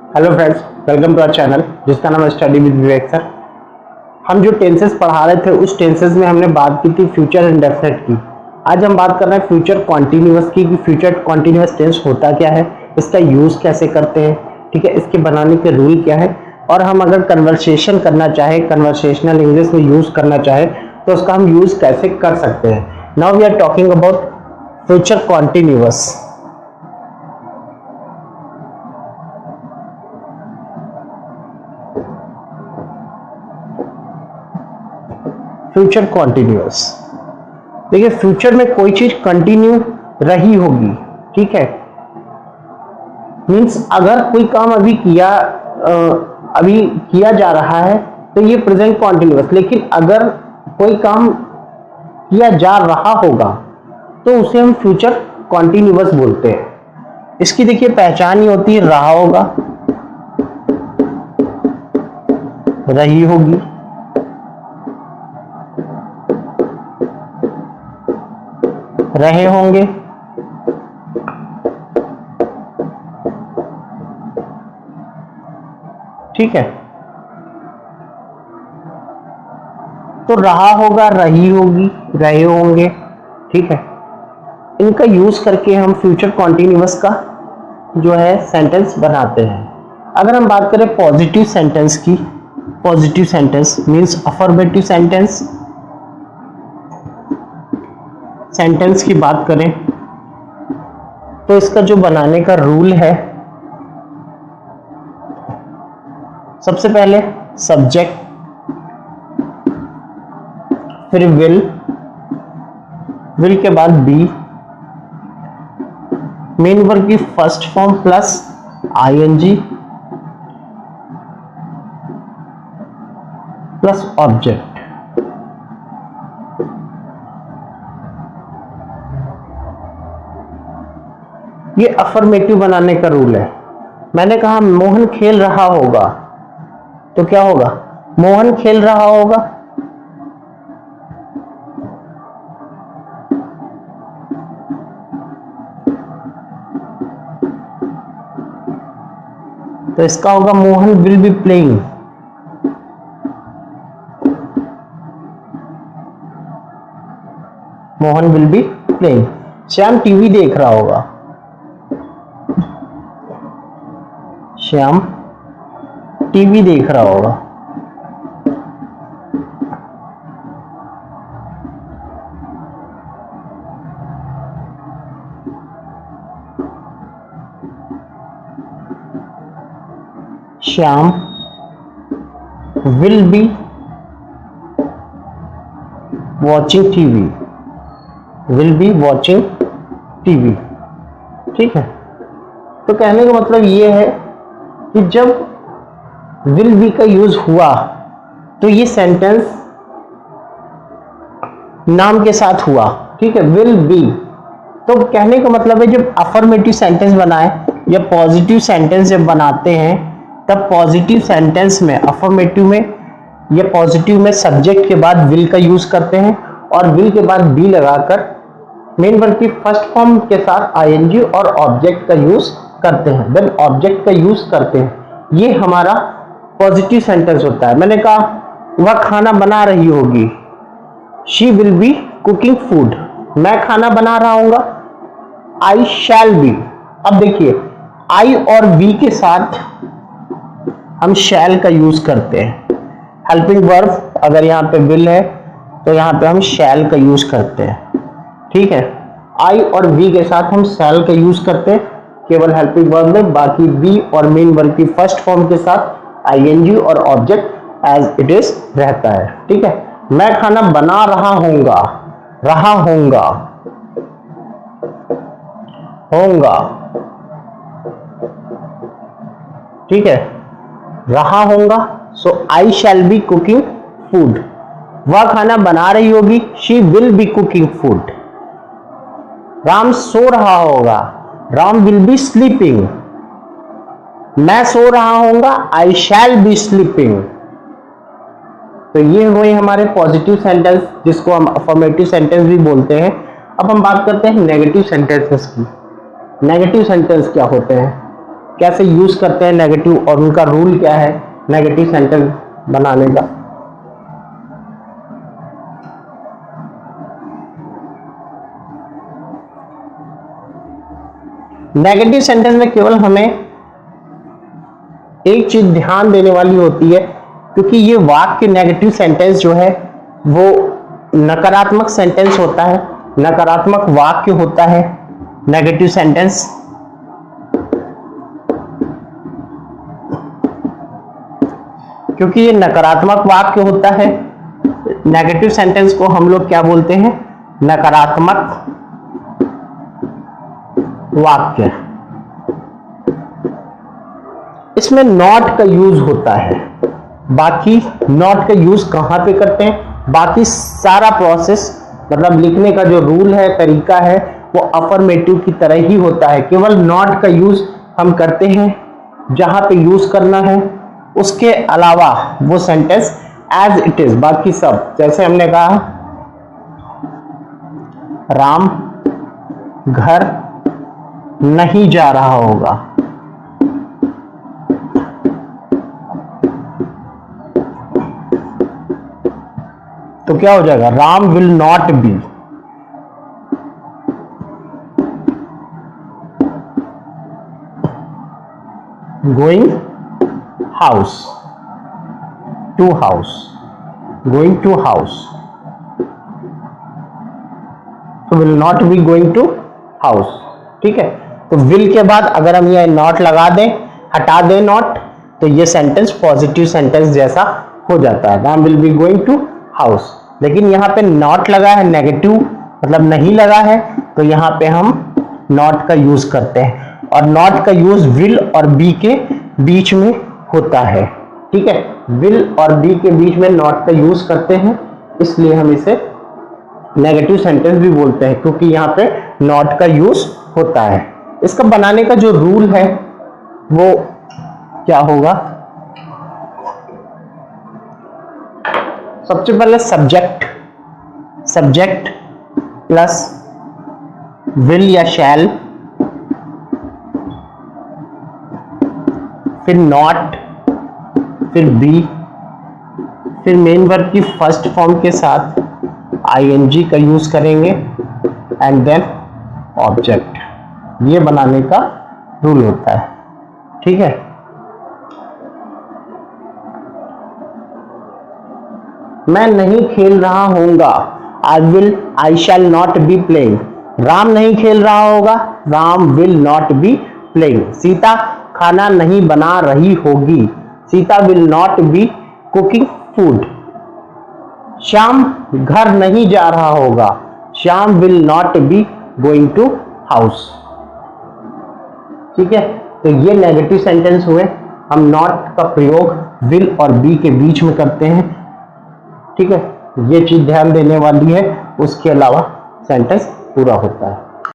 Hello friends, welcome to our channel जिसका नाम है स्टडी विद विवेक सर। हम जो टेंसेस पढ़ा रहे थे उस टेंसेस में हमने बात की थी फ्यूचर इंडेफिनिट की। आज हम बात कर रहे हैं फ्यूचर कॉन्टिन्यूअस की कि फ्यूचर कॉन्टिन्यूअस टेंस होता क्या है, इसका यूज़ कैसे करते हैं, ठीक है, इसके बनाने के रूल क्या है, और हम अगर कन्वर्सेशन करना चाहें, कन्वर्सेशनल इंग्लिश में यूज़ करना चाहें तो उसका हम यूज़ कैसे कर सकते हैं। Now we are talking about future continuous. Future continuous, देखिए फ्यूचर में कोई चीज कंटिन्यू रही होगी, ठीक है, मीन्स अगर कोई काम अभी किया जा रहा है तो ये प्रेजेंट कॉन्टिन्यूअस, लेकिन अगर कोई काम किया जा रहा होगा तो उसे हम फ्यूचर कॉन्टिन्यूअस बोलते हैं। इसकी देखिए पहचान ही होती है रहा होगा, रही होगी, रहे होंगे, ठीक है। तो रहा होगा, रही होगी, रहे होंगे, ठीक है। इनका यूज करके हम फ्यूचर कॉन्टिन्यूअस का जो है सेंटेंस बनाते हैं। अगर हम बात करें पॉजिटिव सेंटेंस की, positive sentence means affirmative sentence, sentence की बात करें तो इसका जो बनाने का रूल है, सबसे पहले सब्जेक्ट, फिर विल के बाद बी, मेन वर्ब की first form plus ING plus object. ये अफर्मेटिव बनाने का रूल है। मैंने कहा मोहन खेल रहा होगा, तो क्या होगा, मोहन खेल रहा होगा, तो इसका होगा Mohan will be playing, Mohan will be playing. Shyam TV देख रहा होगा, श्याम टीवी देख रहा होगा। Shyam will be watching TV, will be watching TV, ठीक है। तो कहने का मतलब ये है कि जब विल बी का यूज हुआ तो ये सेंटेंस नाम के साथ हुआ, ठीक है, विल बी। तो कहने का मतलब है जब अफर्मेटिव सेंटेंस बनाए या पॉजिटिव सेंटेंस जब बनाते हैं तब पॉजिटिव सेंटेंस में, अफर्मेटिव में या पॉजिटिव में सब्जेक्ट के बाद विल का यूज करते हैं और विल के बाद बी लगाकर मेन वर्ब की फर्स्ट फॉर्म के साथ आईएनजी और ऑब्जेक्ट का यूज करते हैं। देन ऑब्जेक्ट का यूज करते हैं, ये हमारा पॉजिटिव सेंटेंस होता है। मैंने कहा वह खाना बना रही होगी, she will be cooking food, मैं खाना बना रहा हूंगा, आई शैल बी। अब देखिए आई और बी के साथ हम शैल का यूज करते हैं। हेल्पिंग वर्ब अगर यहाँ पे विल है तो यहाँ पे हम शैल का यूज करते हैं, ठीक है। आई और बी के साथ हम शैल का यूज करते हैं केवल हेल्पिंग वर्ब में, बाकी बी और मेन वर्ब की फर्स्ट फॉर्म के साथ आईएनजी और ऑब्जेक्ट एज इट इज रहता है, ठीक है। मैं खाना बना रहा होऊंगा, रहा होऊंगा, होऊंगा, ठीक है, रहा होऊंगा, so I shall be cooking food. वह खाना बना रही होगी, she will be cooking food. Ram सो रहा होगा, राम विल बी स्लीपिंग। मैं सो रहा होऊंगा, आई शैल बी स्लीपिंग। तो ये हुए हमारे पॉजिटिव सेंटेंस जिसको हम अफर्मेटिव सेंटेंस भी बोलते हैं। अब हम बात करते हैं नेगेटिव सेंटेंसेस की। नेगेटिव सेंटेंस क्या होते हैं? कैसे यूज करते हैं नेगेटिव और उनका रूल क्या है नेगेटिव सेंटेंस बनाने का। नेगेटिव सेंटेंस में केवल हमें एक चीज ध्यान देने वाली होती है, क्योंकि ये वाक्य नेगेटिव सेंटेंस जो है वो नकारात्मक सेंटेंस होता है, नकारात्मक वाक्य होता है नेगेटिव सेंटेंस। क्योंकि ये नकारात्मक वाक्य होता है, नेगेटिव सेंटेंस को हम लोग क्या बोलते हैं, नकारात्मक वाक्य। इसमें नॉट का यूज होता है, बाकी नॉट का यूज कहां पे करते हैं, बाकी सारा प्रोसेस मतलब लिखने का जो रूल है, तरीका है, वो अफर्मेटिव की तरह ही होता है। केवल नॉट का यूज हम करते हैं जहां पे यूज करना है, उसके अलावा वो सेंटेंस एज इट इज, बाकी सब जैसे हमने कहा राम घर नहीं जा रहा होगा, तो क्या हो जाएगा, Ram will not be going house to house, going to house, तो will not be going to house. ठीक है, तो विल के बाद अगर हम ये नॉट लगा दें, हटा दें नॉट, तो ये सेंटेंस पॉजिटिव सेंटेंस जैसा हो जाता है, Ram will be going to house. लेकिन यहाँ पे नॉट लगा है, नेगेटिव मतलब नहीं लगा है, तो यहाँ पे हम नॉट का यूज करते हैं, और नॉट का यूज विल और बी के बीच में होता है। ठीक है, विल और बी के बीच में नॉट का यूज करते हैं, इसलिए हम इसे नेगेटिव सेंटेंस भी बोलते हैं, क्योंकि यहाँ पे नॉट का यूज होता है। इसका बनाने का जो रूल है वो क्या होगा, सबसे पहले सब्जेक्ट प्लस विल या शैल, फिर नॉट, फिर बी, फिर मेन वर्ब की फर्स्ट फॉर्म के साथ आईएनजी का यूज करेंगे, एंड देन ऑब्जेक्ट। ये बनाने का रूल होता है। ठीक है, मैं नहीं खेल रहा होऊंगा, I shall not be playing. Ram नहीं खेल रहा होगा, Ram will not be playing. Sita खाना नहीं बना रही होगी, Sita will not be cooking food. Shyam घर नहीं जा रहा होगा, Shyam will not be going to house. ठीक है, तो ये नेगेटिव सेंटेंस हुए, हम नॉट का प्रयोग विल और बी के बीच में करते हैं। ठीक है, ये चीज ध्यान देने वाली है, उसके अलावा सेंटेंस पूरा होता है।